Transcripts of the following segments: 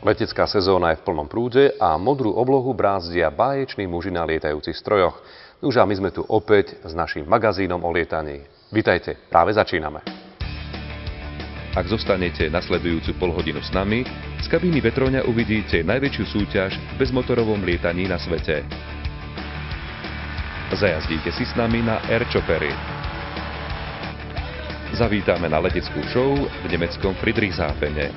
Letecká sezóna je v plnom prúde a modrú oblohu brázdia báječní muži na lietajúcich strojoch. Už a my sme tu opäť s naším magazínom o lietaní. Vitajte, práve začíname. Ak zostanete nasledujúcu polhodinu s nami, z kabíny Vetroňa uvidíte najväčšiu súťaž v bezmotorovom lietaní na svete. Zajazdíte si s nami na Airchoppery. Zavítame na leteckú show v nemeckom Friedrichshafene.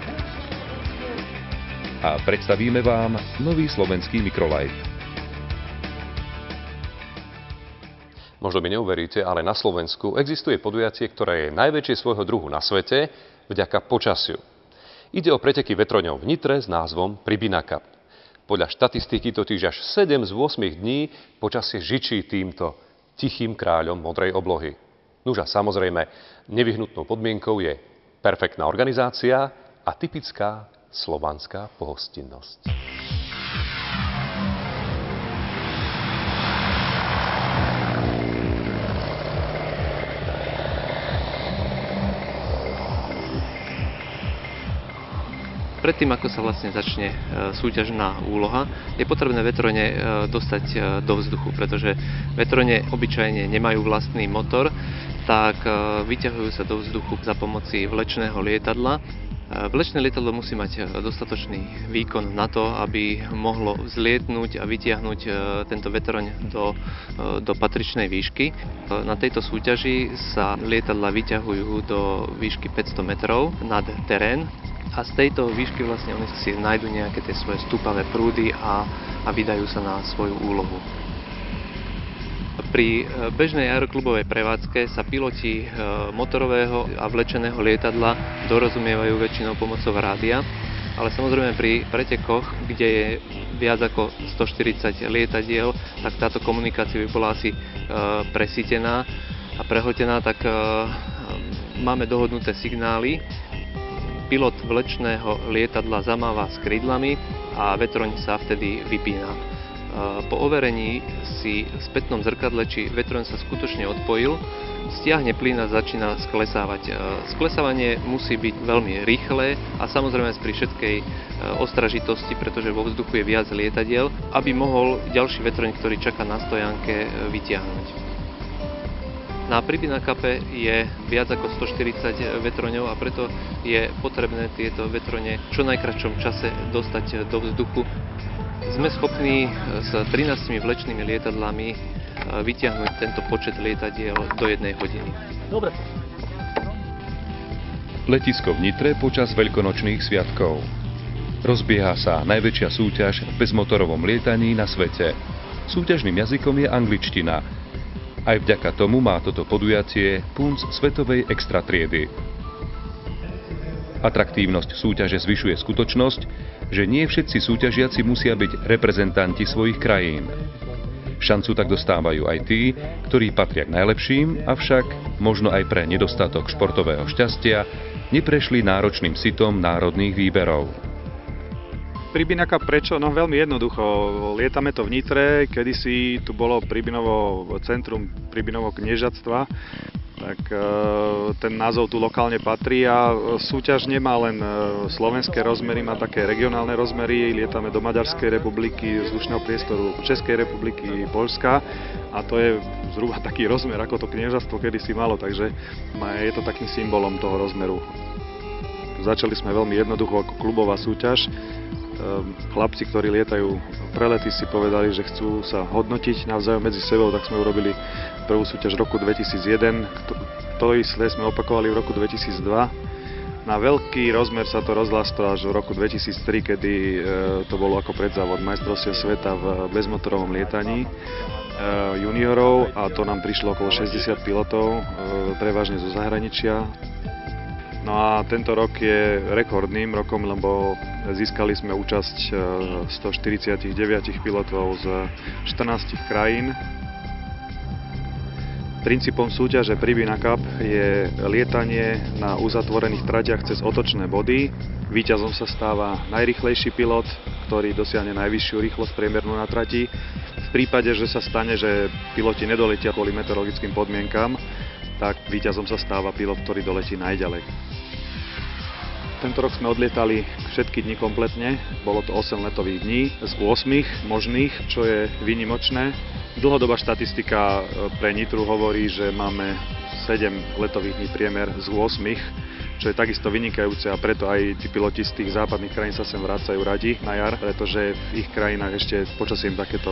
A predstavíme vám nový slovenský mikrolight. Možno mi neuveríte, ale na Slovensku existuje podujatie, ktoré je najväčšie svojho druhu na svete vďaka počasiu. Ide o preteky vetroňov v Nitre s názvom Pribina Cup. Podľa štatistiky totiž až 7 z 8 dní počasie žičí týmto tichým kráľom modrej oblohy. Nuž a samozrejme, nevyhnutnou podmienkou je perfektná organizácia a typická slovanská pohostinnosť. Predtým, ako sa vlastne začne súťažná úloha, je potrebné vetrone dostať do vzduchu, pretože vetrone obyčajne nemajú vlastný motor, tak vyťahujú sa do vzduchu za pomoci vlečného lietadla. Vlečné lietadlo musí mať dostatočný výkon na to, aby mohlo vzlietnúť a vytiahnuť tento vetroň do patričnej výšky. Na tejto súťaži sa lietadla vyťahujú do výšky 500 metrov nad terén a z tejto výšky vlastne oni si nájdu nejaké tie svoje stúpavé prúdy a vydajú sa na svoju úlohu. Pri bežnej aeroklubovej prevádzke sa piloti motorového a vlečeného lietadla dorozumievajú väčšinou pomocou rádia, ale samozrejme pri pretekoch, kde je viac ako 140 lietadiel, tak táto komunikácia by bola asi presýtená a prehltená, tak máme dohodnuté signály. Pilot vlečného lietadla zamáva s krídlami a vetroň sa vtedy vypína. Po overení si v spätnom zrkadle, či vetroň sa skutočne odpojil, stiahne plyn a začína sklesávať. Sklesávanie musí byť veľmi rýchle a samozrejme pri všetkej ostražitosti, pretože vo vzduchu je viac lietadiel, aby mohol ďalší vetroň, ktorý čaká na stojánke, vytiahnuť. Na Pribina Cupe je viac ako 140 vetroňov a preto je potrebné tieto vetrone v čo najkratšom čase dostať do vzduchu. Sme schopní s 13 vlečnými lietadlami vytiahnuť tento počet lietadiel do 1 hodiny. Dobre. Letisko v Nitre počas veľkonočných sviatkov. Rozbieha sa najväčšia súťaž v bezmotorovom lietaní na svete. Súťažným jazykom je angličtina. Aj vďaka tomu má toto podujatie punc svetovej extratriedy. Atraktívnosť súťaže zvyšuje skutočnosť, že nie všetci súťažiaci musia byť reprezentanti svojich krajín. Šancu tak dostávajú aj tí, ktorí patria k najlepším, avšak možno aj pre nedostatok športového šťastia neprešli náročným sitom národných výberov. Pribina Cup prečo? No veľmi jednoducho. Lietame to v Nitre, kedysi tu bolo Pribinovo centrum Pribinovo kniežatstva, tak ten názov tu lokálne patrí a súťaž nemá len slovenské rozmery, má také regionálne rozmery. Lietame do Maďarskej republiky, vzdušného priestoru Českej republiky, Poľska a to je zhruba taký rozmer, ako to kniežatstvo kedysi malo, takže je to takým symbolom toho rozmeru. Začali sme veľmi jednoducho ako klubová súťaž. Chlapci, ktorí lietajú prelety, si povedali, že chcú sa hodnotiť navzájom medzi sebou, tak sme urobili prvú súťaž v roku 2001, to isté sme opakovali v roku 2002. Na veľký rozmer sa to rozrastlo až v roku 2003, kedy to bolo ako predzávod majstrovstiev sveta v bezmotorovom lietaní juniorov a to nám prišlo okolo 60 pilotov, prevažne zo zahraničia. No a tento rok je rekordným rokom, lebo získali sme účasť 149 pilotov z 14 krajín. Princípom súťaže Pribina Cup je lietanie na uzatvorených tratiach cez otočné body. Víťazom sa stáva najrýchlejší pilot, ktorý dosiahne najvyššiu rýchlosť priemernú na trati. V prípade, že sa stane, že piloti nedoletia kvôli meteorologickým podmienkam, tak víťazom sa stáva pilot, ktorý doletí najďalej. Tento rok sme odlietali všetky dni kompletne. Bolo to 8 letových dní z 8 možných, čo je výnimočné. Dlhodobá štatistika pre Nitru hovorí, že máme 7 letových dní priemer z 8, čo je takisto vynikajúce a preto aj tí piloti z tých západných krajín sa sem vracajú radi na jar, pretože v ich krajinách ešte počasie im takéto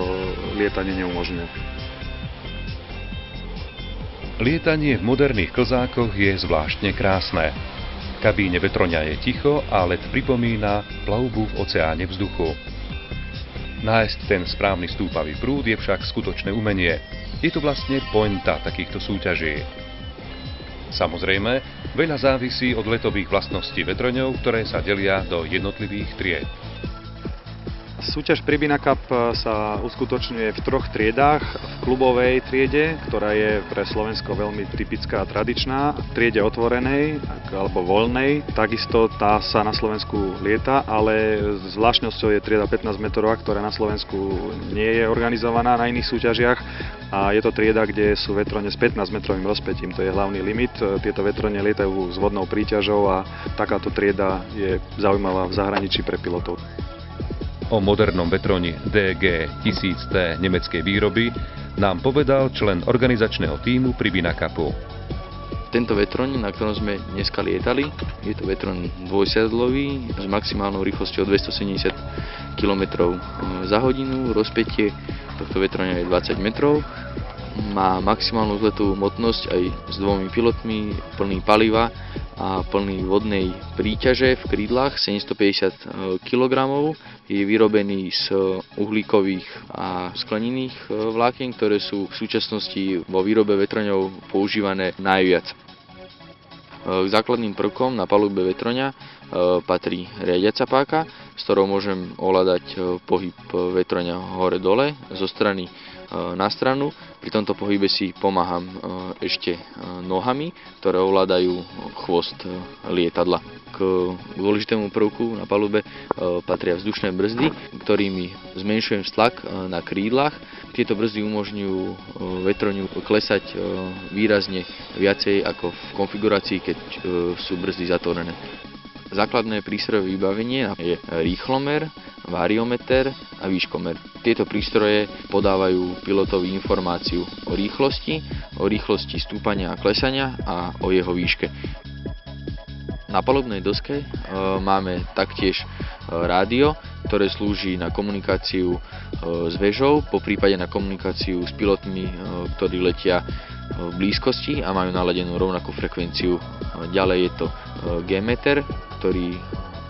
lietanie neumožňuje. Lietanie v moderných klzákoch je zvláštne krásne. V kabíne vetroňa je ticho a let pripomína plavbu v oceáne vzduchu. Nájsť ten správny stúpavý prúd je však skutočné umenie. Je to vlastne pointa takýchto súťaží. Samozrejme, veľa závisí od letových vlastností vetroňov, ktoré sa delia do jednotlivých tried. Súťaž Pribina Cup sa uskutočňuje v 3 triedách. V klubovej triede, ktorá je pre Slovensko veľmi typická a tradičná, v triede otvorenej alebo voľnej. Takisto tá sa na Slovensku lieta, ale zvláštnosťou je trieda 15 metrová, ktorá na Slovensku nie je organizovaná na iných súťažiach. A je to trieda, kde sú vetrone s 15-metrovým rozpätím. To je hlavný limit. Tieto vetrone lietajú s vodnou príťažou a takáto trieda je zaujímavá v zahraničí pre pilotov. O modernom vetroni DG-1000T nemeckej výroby nám povedal člen organizačného tímu Pribina Cupu. Tento vetroň, na ktorom sme dneska lietali, je to vetroň dvojsedlový s maximálnou rýchlosťou 270 km za hodinu. Rozpätie tohto vetroňa je 20 metrov. Má maximálnu vzletovú hmotnosť aj s 2 pilotmi, plný paliva a plný vodnej príťaže v krídlach 750 kg. Je vyrobený z uhlíkových a sklenených vlákien, ktoré sú v súčasnosti vo výrobe vetroňov používané najviac. K základným prvkom na palube vetroňa patrí riadiaca páka, s ktorou môžem ovládať pohyb vetroňa hore-dole zo strany na stranu. Pri tomto pohybe si pomáham ešte nohami, ktoré ovládajú chvost lietadla. K dôležitému prvku na palube patria vzdušné brzdy, ktorými zmenšujem tlak na krídlach. Tieto brzdy umožňujú vetroňu klesať výrazne viacej ako v konfigurácii, keď sú brzdy zatvorené. Základné prístrojové vybavenie je rýchlomer, variometer a výškomer. Tieto prístroje podávajú pilotovi informáciu o rýchlosti stúpania a klesania a o jeho výške. Na palubnej doske máme taktiež rádio, ktoré slúži na komunikáciu s vežou, poprípade na komunikáciu s pilotmi, ktorí letia v blízkosti a majú naladenú rovnakú frekvenciu. Ďalej je to G-meter, ktorý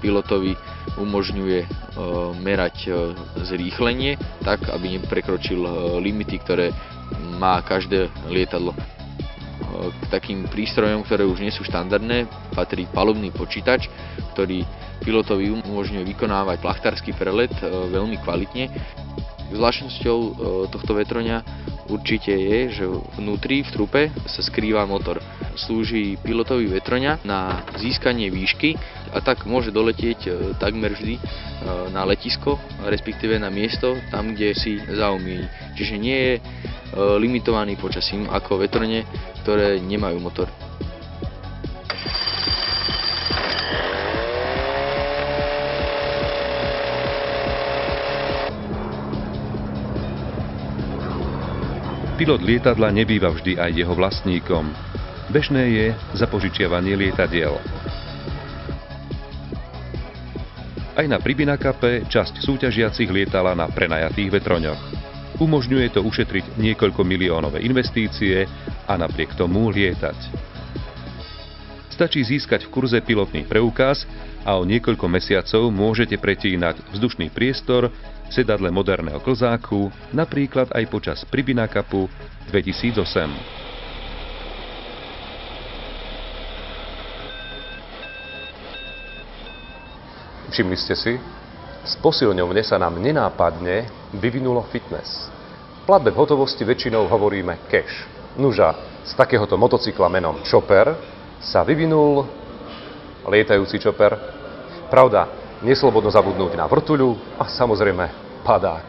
pilotovi umožňuje merať zrýchlenie tak, aby neprekročil limity, ktoré má každé lietadlo. K takým prístrojom, ktoré už nie sú štandardné, patrí palubný počítač, ktorý pilotovi umožňuje vykonávať plachtársky prelet veľmi kvalitne. Zvláštnosťou tohto vetroňa určite je, že vnútri v trupe sa skrýva motor. Slúži pilotovi vetroňa na získanie výšky a tak môže doletieť takmer vždy na letisko, respektíve na miesto tam, kde si zaumieni. Čiže nie je limitovaný počasím ako vetrone, ktoré nemajú motor. Pilot lietadla nebýva vždy aj jeho vlastníkom. Bežné je zapožičiavanie lietadiel. Aj na Pribina Cupe časť súťažiacich lietala na prenajatých vetroňoch. Umožňuje to ušetriť niekoľko miliónové investície a napriek tomu lietať. Stačí získať v kurze pilotný preukaz a o niekoľko mesiacov môžete pretínať vzdušný priestor v sedadle moderného klzáku, napríklad aj počas Pribina Cupu 2008. Všimli ste si? Z posilňovne sa nám nenápadne vyvinulo fitness. V platbe v hotovosti väčšinou hovoríme cash. Nuža, z takéhoto motocykla menom Chopper sa vyvinul lietajúci chopper. Pravda, neslobodno zabudnúť na vrtuľu a samozrejme padák.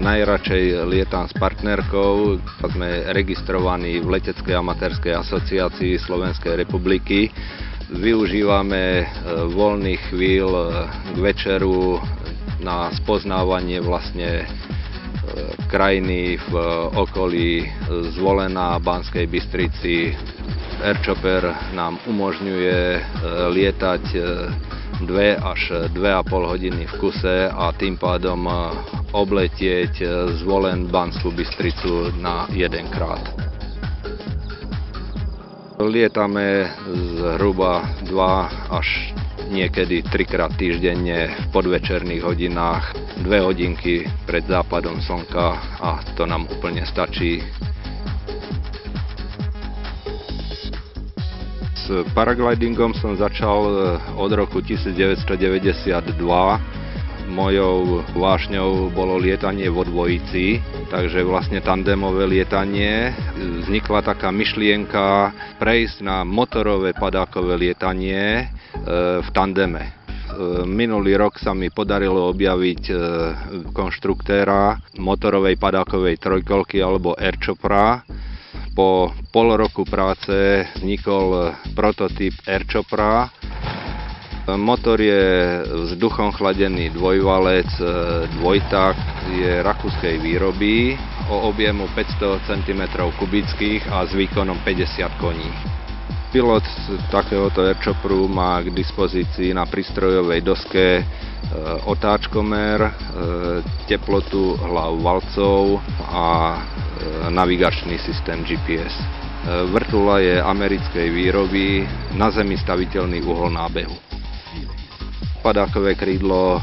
Najradšej lietam s partnerkou. Sme registrovaní v Leteckej amatérskej asociácii Slovenskej republiky. Využívame voľných chvíľ k večeru na spoznávanie vlastne krajiny v okolí Zvolena, Banskej Bystrici. Airchopper nám umožňuje lietať 2 až 2,5 hodiny v kuse a tým pádom obletieť Zvolen, Banskú Bystricu na jedenkrát. Lietame zhruba 2 až niekedy 3-krát týždenne v podvečerných hodinách, 2 hodinky pred západom slnka a to nám úplne stačí. S paraglidingom som začal od roku 1992. Mojou vášňou bolo lietanie vo dvojici, takže vlastne tandemové lietanie. Vznikla taká myšlienka prejsť na motorové padákové lietanie v tandeme. Minulý rok sa mi podarilo objaviť konštruktéra motorovej padákovej trojkolky alebo Airchoppera. Po pol roku práce vznikol prototyp Airchoppera. Motor je vzduchom chladený dvojvalec, dvojtakt, je rakúskej výroby o objemu 500 cm3 a s výkonom 50 koní. Pilot takéhoto Airchopperu má k dispozícii na prístrojovej doske otáčkomer, teplotu hlav valcov a navigačný systém GPS. Vrtuľa je americkej výroby, na zemi staviteľný uhol nábehu. Padákové krídlo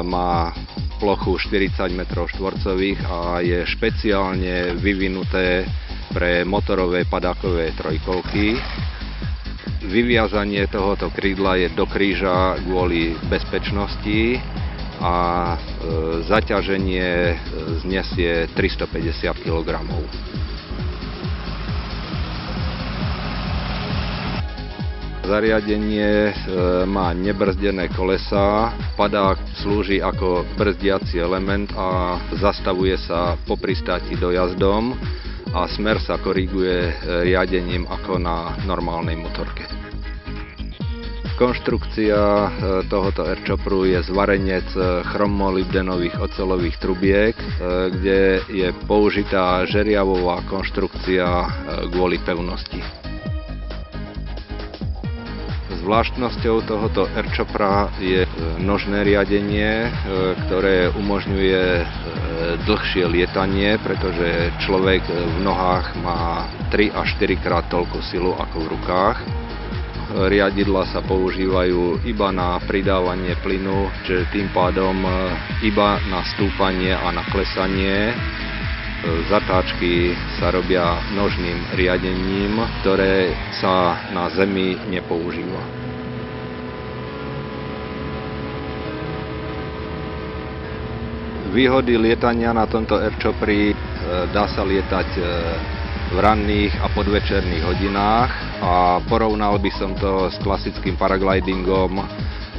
má plochu 40 m2 a je špeciálne vyvinuté pre motorové padákové trojkolky. Vyviazanie tohoto krídla je do kríža kvôli bezpečnosti a zaťaženie znesie 350 kg. Zariadenie má nebrzdené kolesá, padák slúži ako brzdiaci element a zastavuje sa po pristáti dojazdom a smer sa koriguje riadením ako na normálnej motorke. Konštrukcia tohoto Airchopperu je zvarenec chromolybdenových oceľových trubiek, kde je použitá žeriavová konštrukcia kvôli pevnosti. Zvláštnosťou tohoto Airchoppera je nožné riadenie, ktoré umožňuje dlhšie lietanie, pretože človek v nohách má 3 až 4 krát toľko silu ako v rukách. Riadidlá sa používajú iba na pridávanie plynu, čiže tým pádom iba na stúpanie a na klesanie. Zatáčky sa robia nožným riadením, ktoré sa na zemi nepoužíva. Výhody lietania na tomto Airchopperi: dá sa lietať v ranných a podvečerných hodinách a porovnal by som to s klasickým paraglidingom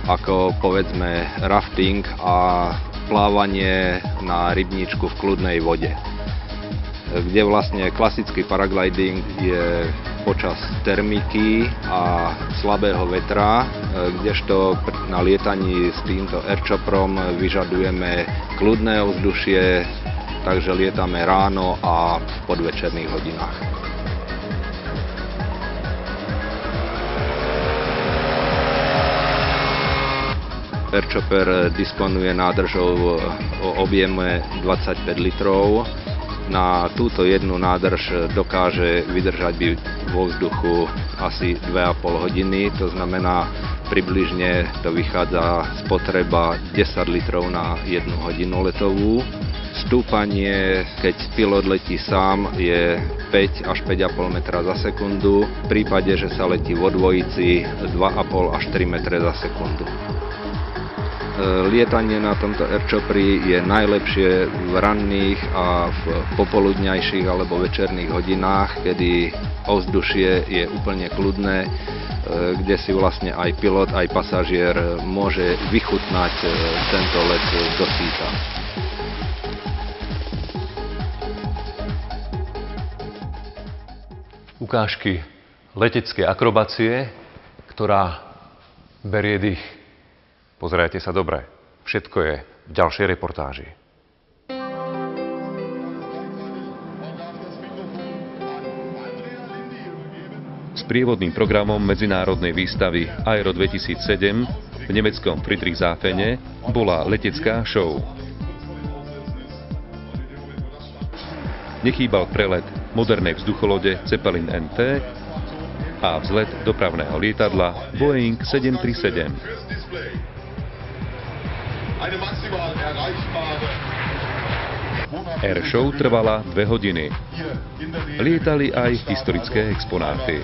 ako povedzme rafting a plávanie na rybníčku v kľudnej vode, kde vlastne klasický paragliding je počas termiky a slabého vetra, kdežto na lietaní s týmto Airchopperom vyžadujeme kľudné ovzdušie, takže lietame ráno a v podvečerných hodinách. Airchopper disponuje nádržou o objeme 25 litrov. Na túto jednu nádrž dokáže vydržať byť vo vzduchu asi 2,5 hodiny, to znamená približne to vychádza spotreba 10 litrov na 1 hodinu letovú. Stúpanie, keď pilot letí sám, je 5 až 5,5 metra za sekundu. V prípade, že sa letí vo dvojici, 2,5 až 3 metre za sekundu. Lietanie na tomto Airchopperi je najlepšie v ranných a v popoludňajších alebo večerných hodinách, kedy ovzdušie je úplne kľudné, kde si vlastne aj pilot, aj pasažier môže vychutnať tento let do síta. ukážky leteckej akrobácie, ktorá berie dých. Pozerajte sa dobre. Všetko je v ďalšej reportáži. Sprievodným programom medzinárodnej výstavy Aero 2007 v nemeckom Friedrichshafene bola letecká show. Nechýbal prelet modernej vzducholode Zeppelin NT a vzlet dopravného lietadla Boeing 737. Airshow trvala 2 hodiny. Lietali aj historické exponáty.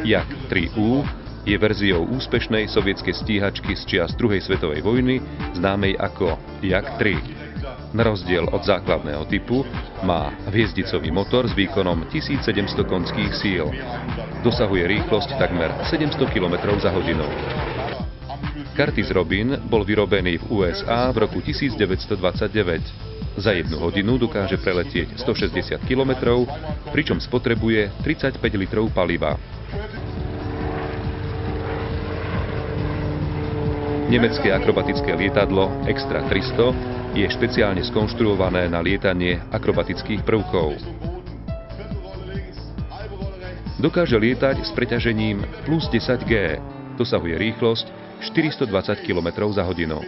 Jak-3U je verziou úspešnej sovietskej stíhačky z čias druhej svetovej vojny, známej ako Jak-3. Na rozdiel od základného typu má hviezdicový motor s výkonom 1700 konských síl. Dosahuje rýchlosť takmer 700 km za hodinu. Curtiss Robin bol vyrobený v USA v roku 1929. Za 1 hodinu dokáže preletieť 160 km, pričom spotrebuje 35 litrov paliva. Nemecké akrobatické lietadlo Extra 300 je špeciálne skonštruované na lietanie akrobatických prvkov. Dokáže lietať s preťažením plus 10 G. Dosahuje rýchlosť 420 km za hodinu.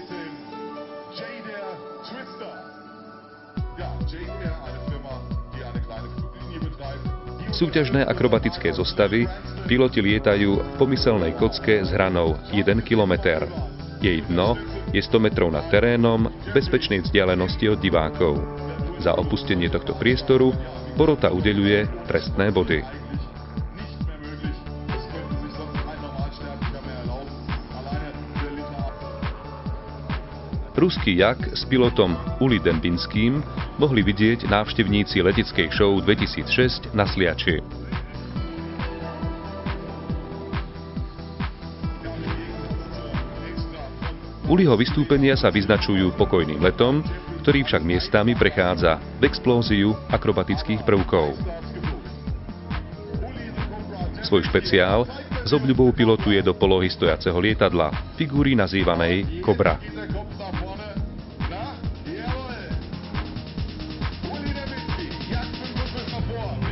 Súťažné akrobatické zostavy piloti lietajú v pomyselnej kocke s hranou 1 km. Jej dno je 100 metrov nad terénom v bezpečnej vzdialenosti od divákov. Za opustenie tohto priestoru porota udeľuje trestné body. Ruský jak s pilotom Uli Dembinským mohli vidieť návštevníci leteckej show 2006 na Sliači. Uliho vystúpenia sa vyznačujú pokojným letom, ktorý však miestami prechádza v explóziu akrobatických prvkov. Svoj špeciál s obľubou pilotuje do polohy stojaceho lietadla, figúry nazývanej Cobra.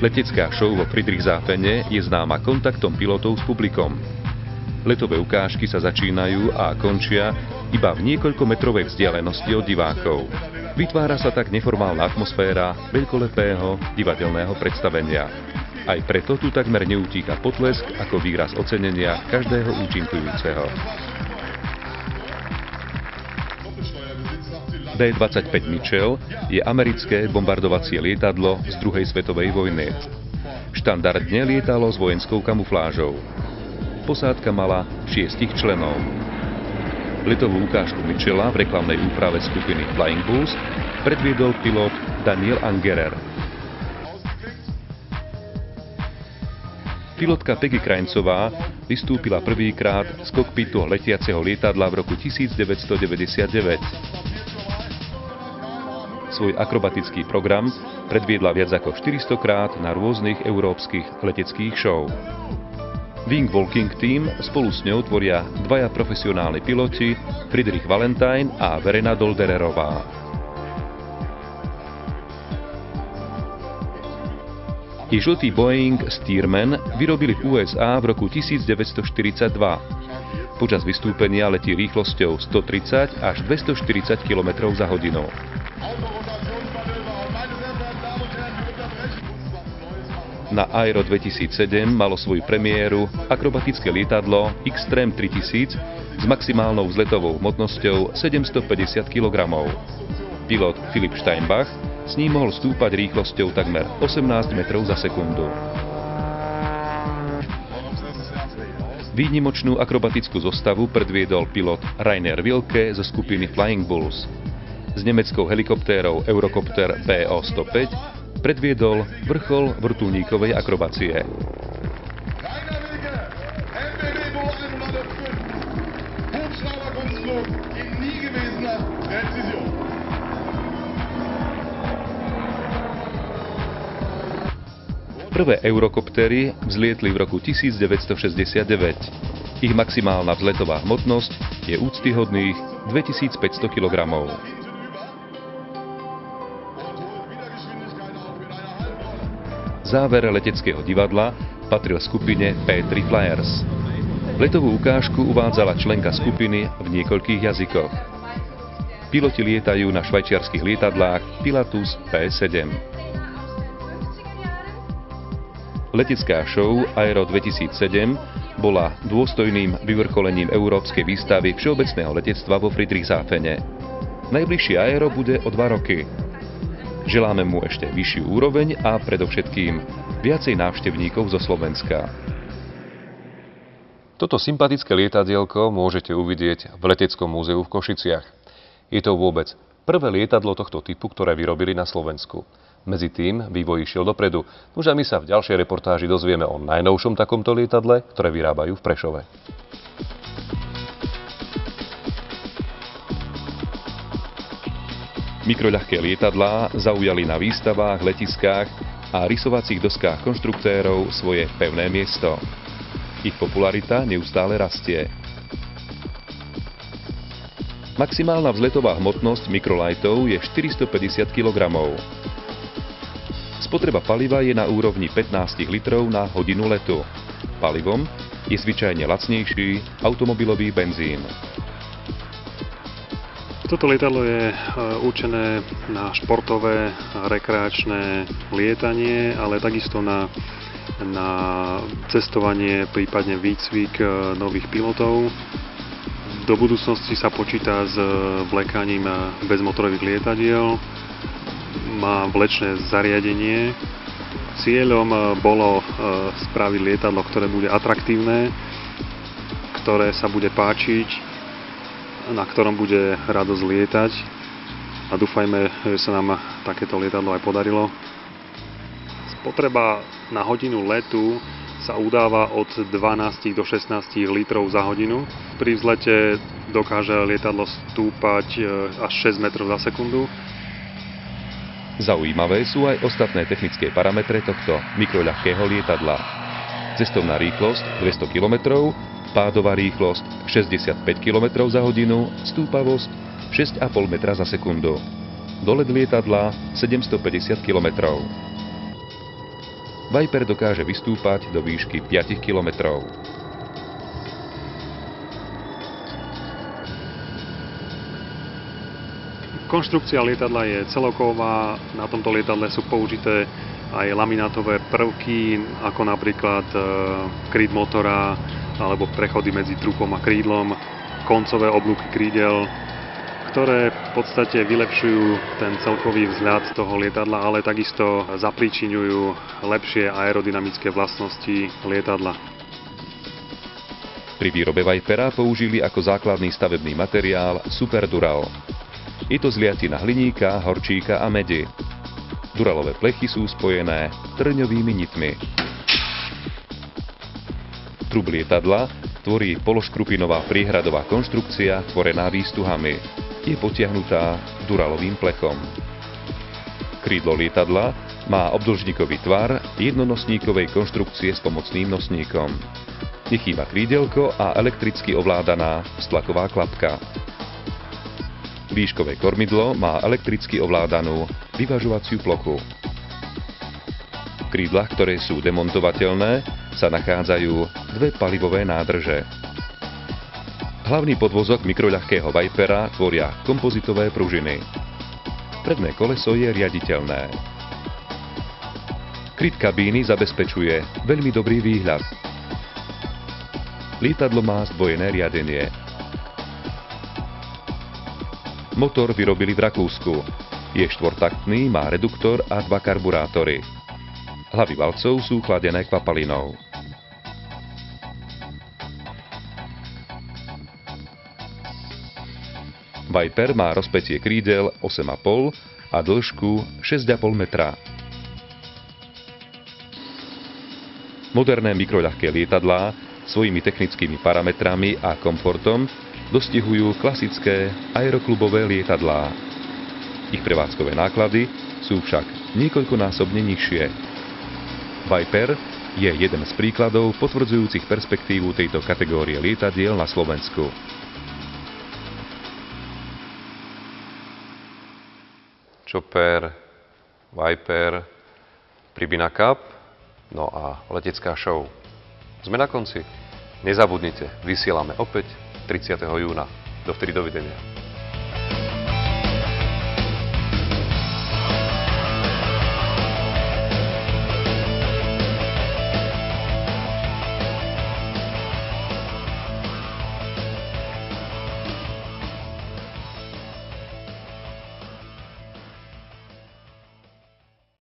Letecká show vo Friedrichshafene je známa kontaktom pilotov s publikom. Letové ukážky sa začínajú a končia iba v niekoľkometrovej vzdialenosti od divákov. Vytvára sa tak neformálna atmosféra veľkolepého divadelného predstavenia. Aj preto tu takmer neutíka potlesk ako výraz ocenenia každého účinkujúceho. B-25 Mitchell je americké bombardovacie lietadlo z druhej svetovej vojny. Štandardne lietalo s vojenskou kamuflážou. Posádka mala 6 členov. Letovú ukážku Mitchella v reklamnej úprave skupiny Flying Bulls predviedol pilot Daniel Angerer. Pilotka Peggy Krajncová vystúpila prvýkrát z kokpitu letiaceho lietadla v roku 1999. Svoj akrobatický program predviedla viac ako 400 krát na rôznych európskych leteckých show. Wing Walking Team spolu s ňou tvoria 2 profesionálni piloti, Friedrich Valentine a Verena Doldererová. I žltý Boeing Stearman vyrobili v USA v roku 1942. Počas vystúpenia letí rýchlosťou 130 až 240 km za hodinu. Na Aero 2007 malo svoju premiéru akrobatické lietadlo Xtreme 3000 s maximálnou vzletovou hmotnosťou 750 kg. Pilot Philipp Steinbach s ním mohol stúpať rýchlosťou takmer 18 metrov za sekundu. Výnimočnú akrobatickú zostavu predviedol pilot Rainer Wilke zo skupiny Flying Bulls. S nemeckou helikoptérou Eurocopter BO-105 predviedol vrchol vrtuľníkovej akrobácie. Prvé eurokoptery vzlietli v roku 1969. Ich maximálna vzletová hmotnosť je úctyhodných 2500 kg. Záver leteckého divadla patril skupine P3 Flyers. Letovú ukážku uvádzala členka skupiny v niekoľkých jazykoch. Piloti lietajú na švajčiarskych lietadlách Pilatus P7. Letecká show Aero 2007 bola dôstojným vyvrcholením európskej výstavy všeobecného letectva vo Friedrichshafene. Najbližšie Aero bude o 2 roky. Želáme mu ešte vyššiu úroveň a predovšetkým viacej návštevníkov zo Slovenska. Toto sympatické lietadielko môžete uvidieť v Leteckom múzeu v Košiciach. Je to vôbec prvé lietadlo tohto typu, ktoré vyrobili na Slovensku. Medzi tým vývoj išiel dopredu. Už a my sa v ďalšej reportáži dozvieme o najnovšom takomto lietadle, ktoré vyrábajú v Prešove. Mikroľahké lietadlá zaujali na výstavách, letiskách a rysovacích doskách konštruktérov svoje pevné miesto. Ich popularita neustále rastie. Maximálna vzletová hmotnosť mikrolajtov je 450 kg. Spotreba paliva je na úrovni 15 litrov na hodinu letu. Palivom je zvyčajne lacnejší automobilový benzín. Toto lietadlo je určené na športové, rekreačné lietanie, ale takisto na cestovanie, prípadne výcvik nových pilotov. Do budúcnosti sa počíta s vlekaním bezmotorových lietadiel. Má vlečné zariadenie. Cieľom bolo spraviť lietadlo, ktoré bude atraktívne, ktoré sa bude páčiť, na ktorom bude radosť lietať, a dúfajme, že sa nám takéto lietadlo aj podarilo. Spotreba na hodinu letu sa udáva od 12 do 16 litrov za hodinu. Pri vzlete dokáže lietadlo stúpať až 6 metrov za sekundu. Zaujímavé sú aj ostatné technické parametre tohto mikroľahkého lietadla. Cestovná rýchlosť 200 km, pádová rýchlosť 65 km za hodinu, stúpavosť 6,5 metra za sekundu. Dolet lietadla 750 km. Viper dokáže vystúpať do výšky 5 km. Konštrukcia lietadla je celoková. Na tomto lietadle sú použité aj laminátové prvky, ako napríklad kryt motora alebo prechody medzi trupom a krídlom, koncové oblúky krídel, ktoré v podstate vylepšujú ten celkový vzhľad toho lietadla, ale takisto zapríčiňujú lepšie aerodynamické vlastnosti lietadla. Pri výrobe Vipera použili ako základný stavebný materiál Superdural. Je to zliatina hliníka, horčíka a medi. Duralové plechy sú spojené trňovými nitmi. Trub lietadla tvorí pološkrupinová príhradová konštrukcia tvorená výstuhami. Je potiahnutá duralovým plechom. Krídlo lietadla má obdĺžnikový tvar jednonosníkovej konštrukcie s pomocným nosníkom. Nechýba krídelko a elektricky ovládaná stlaková klapka. Výškové kormidlo má elektricky ovládanú vyvažovaciu plochu. V krídlach, ktoré sú demontovateľné, sa nachádzajú dve palivové nádrže. Hlavný podvozok mikroľahkého Vipera tvoria kompozitové pružiny. Predné koleso je riaditeľné. Kryt kabíny zabezpečuje veľmi dobrý výhľad. Lietadlo má zdvojené riadenie. Motor vyrobili v Rakúsku. Je štvortaktný, má reduktor a dva karburátory. Hlavy valcov sú chladené kvapalinou. Viper má rozpätie krídel 8,5 a dĺžku 6,5 metra. Moderné mikroľahké lietadlá svojimi technickými parametrami a komfortom dostihujú klasické aeroklubové lietadlá. Ich prevádzkové náklady sú však niekoľkonásobne nižšie. Viper je jeden z príkladov potvrdzujúcich perspektívu tejto kategórie lietadiel na Slovensku. Chopper, Viper, Pribina Cup, no a letecká show. Sme na konci. Nezabudnite, vysielame opäť 30. júna. Dovtedy dovidenia.